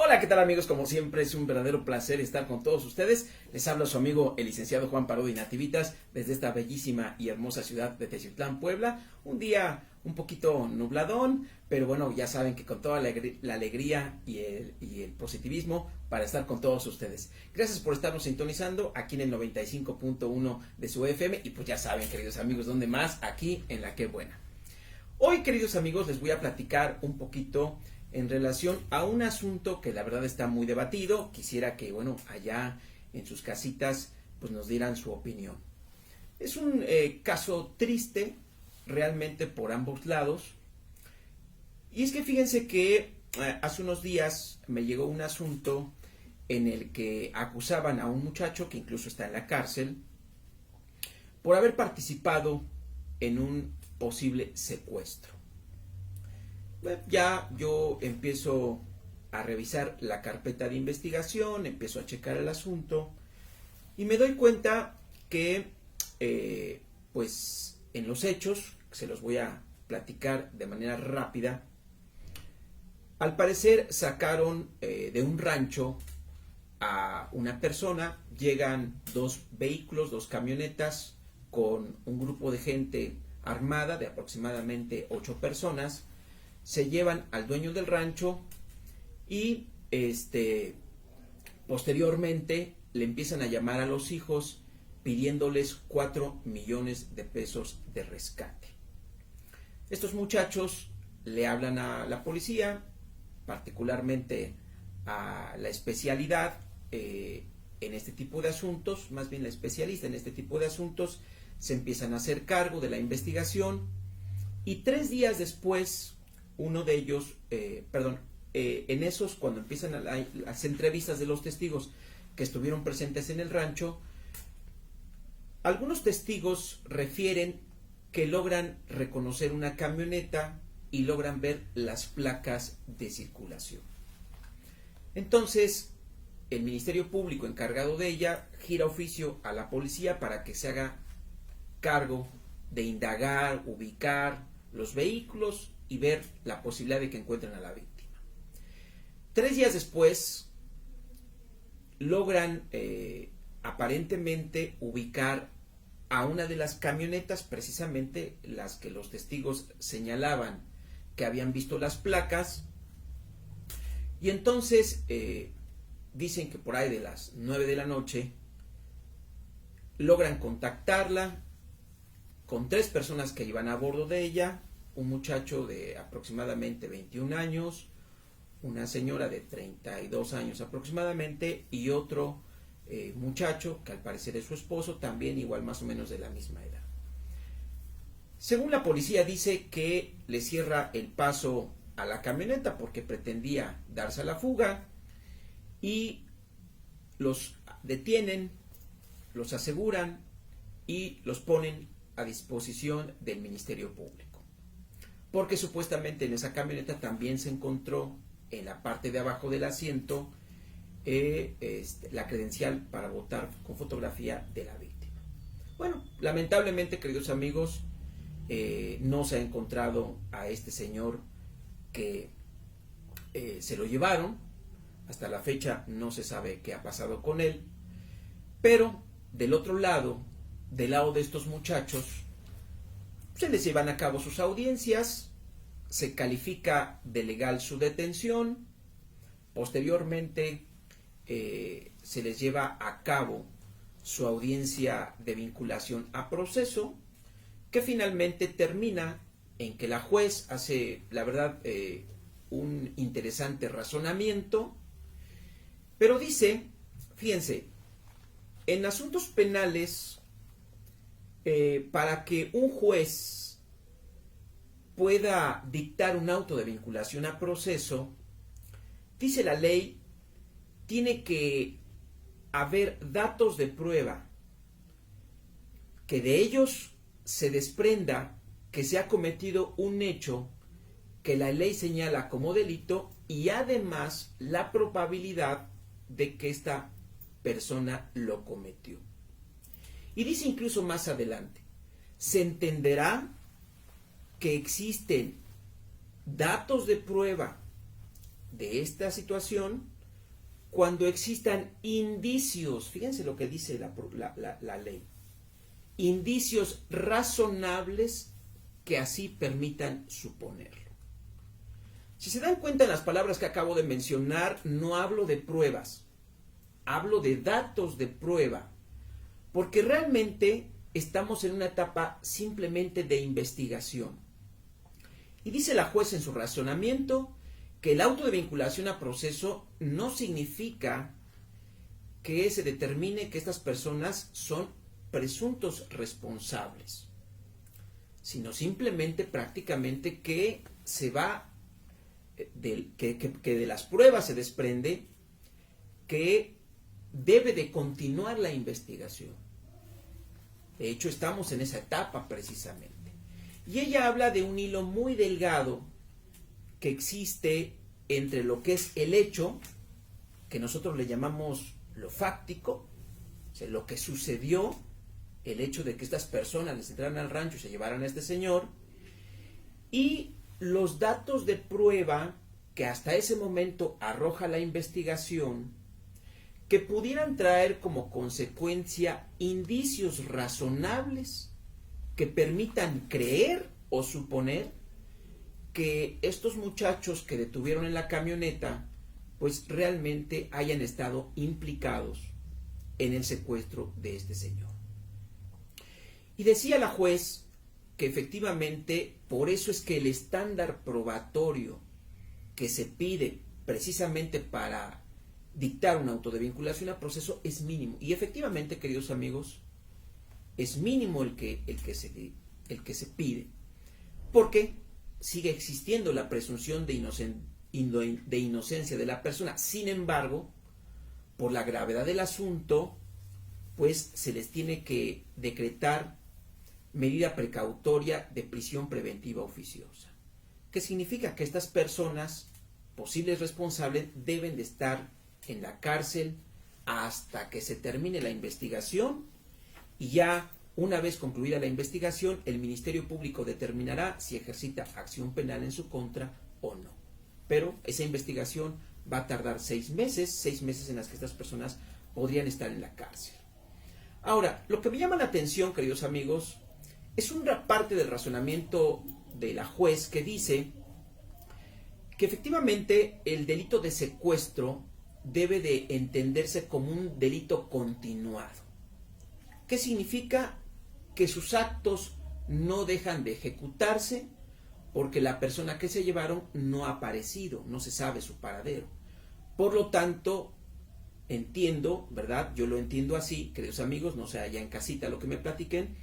Hola, ¿qué tal amigos? Como siempre es un verdadero placer estar con todos ustedes. Les habla su amigo el licenciado Juan Parodi Nativitas desde esta bellísima y hermosa ciudad de Teciutlán, Puebla. Un día un poquito nubladón, pero bueno, ya saben que con toda la alegría y el positivismo para estar con todos ustedes. Gracias por estarnos sintonizando aquí en el 95.1 de su FM y pues ya saben, queridos amigos, ¿dónde más? Aquí en La Qué Buena. Hoy, queridos amigos, les voy a platicar un poquito en relación a un asunto que la verdad está muy debatido. Quisiera que, bueno, allá en sus casitas, pues nos dieran su opinión. Es un caso triste, realmente por ambos lados. Y es que fíjense que hace unos días me llegó un asunto en el que acusaban a un muchacho que incluso está en la cárcel por haber participado en un posible secuestro. Ya yo empiezo a revisar la carpeta de investigación, empiezo a checar el asunto y me doy cuenta que pues en los hechos, se los voy a platicar de manera rápida, al parecer sacaron de un rancho a una persona, llegan dos vehículos, dos camionetas con un grupo de gente armada de aproximadamente 8 personas, se llevan al dueño del rancho y posteriormente le empiezan a llamar a los hijos pidiéndoles 4 millones de pesos de rescate. Estos muchachos le hablan a la policía, particularmente a la especialidad en este tipo de asuntos, más bien la especialista en este tipo de asuntos, se empiezan a hacer cargo de la investigación y 3 días después uno de ellos, en esos, cuando empiezan las entrevistas de los testigos que estuvieron presentes en el rancho, algunos testigos refieren que logran reconocer una camioneta y logran ver las placas de circulación. Entonces, el Ministerio Público encargado de ella gira oficio a la policía para que se haga cargo de indagar, ubicar los vehículos y ver la posibilidad de que encuentren a la víctima. 3 días después logran aparentemente ubicar a una de las camionetas, precisamente las que los testigos señalaban que habían visto las placas, y entonces dicen que por ahí de las 9 de la noche logran contactarla con 3 personas que iban a bordo de ella, un muchacho de aproximadamente 21 años, una señora de 32 años aproximadamente y otro muchacho que al parecer es su esposo, también igual más o menos de la misma edad. Según la policía dice que le cierra el paso a la camioneta porque pretendía darse a la fuga y los detienen, los aseguran y los ponen a disposición del Ministerio Público. Porque supuestamente en esa camioneta también se encontró en la parte de abajo del asiento la credencial para votar con fotografía de la víctima. Bueno, lamentablemente, queridos amigos, no se ha encontrado a este señor que se lo llevaron. Hasta la fecha no se sabe qué ha pasado con él. Pero del otro lado, del lado de estos muchachos, se les llevan a cabo sus audiencias, se califica de legal su detención, posteriormente se les lleva a cabo su audiencia de vinculación a proceso, que finalmente termina en que la juez hace, la verdad, un interesante razonamiento, pero dice, fíjense, en asuntos penales, para que un juez pueda dictar un auto de vinculación a proceso, dice la ley, tiene que haber datos de prueba, que de ellos se desprenda que se ha cometido un hecho que la ley señala como delito y además la probabilidad de que esta persona lo cometió. Y dice incluso más adelante, se entenderá que existen datos de prueba de esta situación cuando existan indicios, fíjense lo que dice la ley, indicios razonables que así permitan suponerlo. Si se dan cuenta en las palabras que acabo de mencionar, no hablo de pruebas, hablo de datos de prueba, porque realmente estamos en una etapa simplemente de investigación. Y dice la juez en su razonamiento que el auto de vinculación a proceso no significa que se determine que estas personas son presuntos responsables, sino simplemente prácticamente que se va que de las pruebas se desprende que debe de continuar la investigación. De hecho, estamos en esa etapa precisamente. Y ella habla de un hilo muy delgado que existe entre lo que es el hecho, que nosotros le llamamos lo fáctico, o sea, lo que sucedió, el hecho de que estas personas les entraran al rancho y se llevaran a este señor, y los datos de prueba que hasta ese momento arroja la investigación, que pudieran traer como consecuencia indicios razonables que permitan creer o suponer que estos muchachos que detuvieron en la camioneta pues realmente hayan estado implicados en el secuestro de este señor. Y decía la juez que efectivamente por eso es que el estándar probatorio que se pide precisamente para dictar un auto de vinculación a proceso es mínimo. Y efectivamente, queridos amigos, es mínimo el que se pide, porque sigue existiendo la presunción de inocencia de la persona. Sin embargo, por la gravedad del asunto, pues se les tiene que decretar medida precautoria de prisión preventiva oficiosa. ¿Qué significa? Que estas personas, posibles responsables, deben de estar en la cárcel hasta que se termine la investigación, y ya una vez concluida la investigación, el Ministerio Público determinará si ejercita acción penal en su contra o no. Pero esa investigación va a tardar 6 meses en las que estas personas podrían estar en la cárcel. Ahora, lo que me llama la atención, queridos amigos, es una parte del razonamiento de la juez que dice que efectivamente el delito de secuestro debe de entenderse como un delito continuado. ¿Qué significa? Que sus actos no dejan de ejecutarse porque la persona que se llevaron no ha aparecido, no se sabe su paradero. Por lo tanto, entiendo, ¿verdad? Yo lo entiendo así, queridos amigos, no sé allá en casita lo que me platiquen,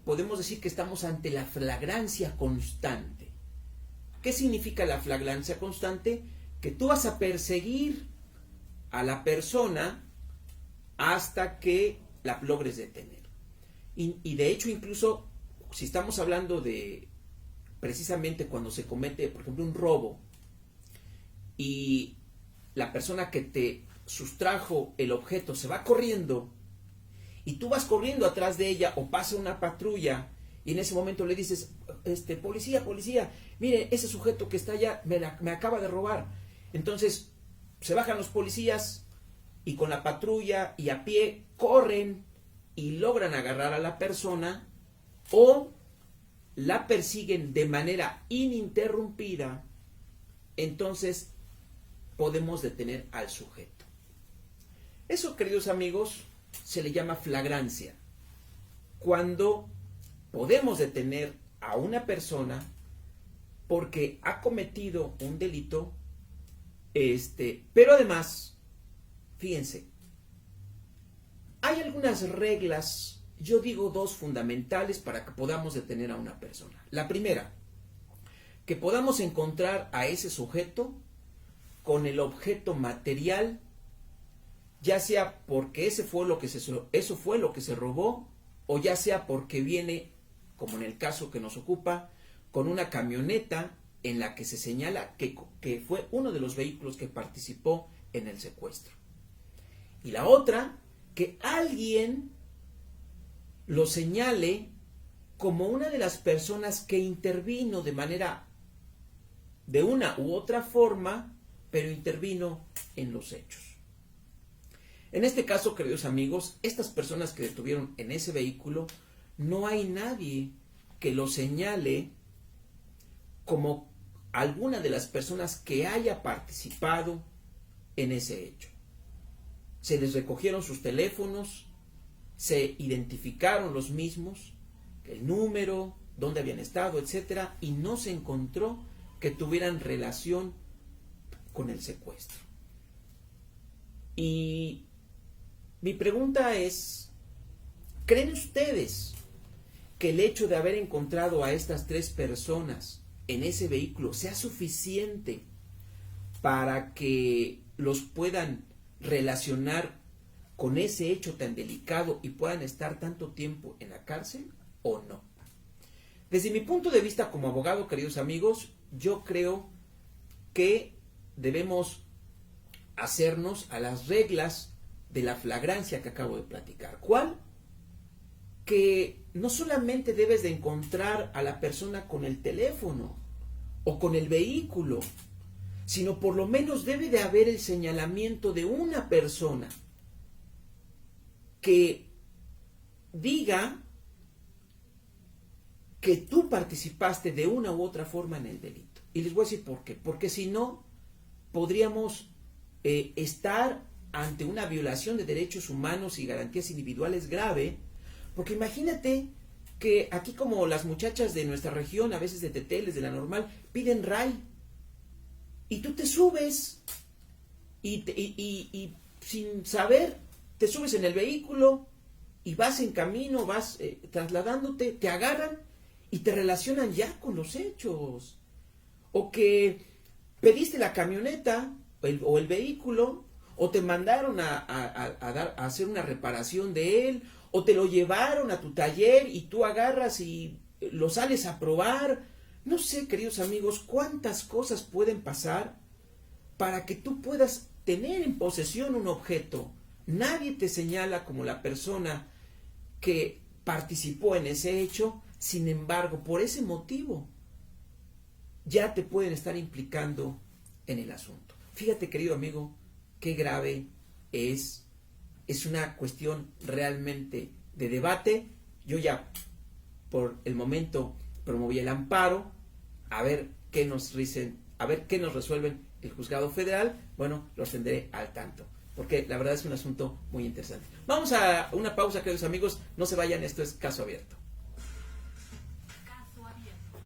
podemos decir que estamos ante la flagrancia constante. ¿Qué significa la flagrancia constante? Que tú vas a perseguir a la persona hasta que la logres detener. Y de hecho, incluso si estamos hablando de precisamente cuando se comete, por ejemplo, un robo, y la persona que te sustrajo el objeto se va corriendo, y tú vas corriendo atrás de ella, o pasa una patrulla, y en ese momento le dices, policía, mire, ese sujeto que está allá me acaba de robar. Entonces se bajan los policías y con la patrulla y a pie corren y logran agarrar a la persona, o la persiguen de manera ininterrumpida. Entonces podemos detener al sujeto. Eso, queridos amigos, se le llama flagrancia, cuando podemos detener a una persona porque ha cometido un delito, pero además, fíjense, hay algunas reglas, yo digo 2 fundamentales para que podamos detener a una persona. La primera, que podamos encontrar a ese sujeto con el objeto material, ya sea porque eso fue lo que se robó, o ya sea porque viene, como en el caso que nos ocupa, con una camioneta en la que se señala que fue uno de los vehículos que participó en el secuestro. Y la otra, que alguien lo señale como una de las personas que intervino de una u otra forma, pero intervino en los hechos. En este caso, queridos amigos, estas personas que detuvieron en ese vehículo, no hay nadie que lo señale como alguna de las personas que haya participado en ese hecho. Se les recogieron sus teléfonos, se identificaron los mismos, el número, dónde habían estado, etcétera, y no se encontró que tuvieran relación con el secuestro. Y mi pregunta es, ¿creen ustedes que el hecho de haber encontrado a estas 3 personas en ese vehículo sea suficiente para que los puedan relacionar con ese hecho tan delicado y puedan estar tanto tiempo en la cárcel o no? Desde mi punto de vista como abogado, queridos amigos, yo creo que debemos hacernos a las reglas de la flagrancia que acabo de platicar. ¿Cuál? Que no solamente debes de encontrar a la persona con el teléfono o con el vehículo, sino por lo menos debe de haber el señalamiento de una persona que diga que tú participaste de una u otra forma en el delito. Y les voy a decir por qué. Porque si no, podríamos estar ante una violación de derechos humanos y garantías individuales grave. Porque imagínate que aquí, como las muchachas de nuestra región, a veces de Teteles, de la Normal, piden ray. Y tú te subes y sin saber, te subes en el vehículo y vas en camino, vas trasladándote, te agarran y te relacionan ya con los hechos. O que pediste la camioneta o el vehículo, o te mandaron a hacer una reparación de él, o te lo llevaron a tu taller y tú agarras y lo sales a probar. No sé, queridos amigos, cuántas cosas pueden pasar para que tú puedas tener en posesión un objeto. Nadie te señala como la persona que participó en ese hecho. Sin embargo, por ese motivo, ya te pueden estar implicando en el asunto. Fíjate, querido amigo, qué grave es. Es una cuestión realmente de debate. Yo ya, por el momento, promoví el amparo, a ver qué nos dicen, a ver qué nos resuelven el juzgado federal. Bueno, los tendré al tanto, porque la verdad es un asunto muy interesante. Vamos a una pausa, queridos amigos, no se vayan, esto es Caso Abierto.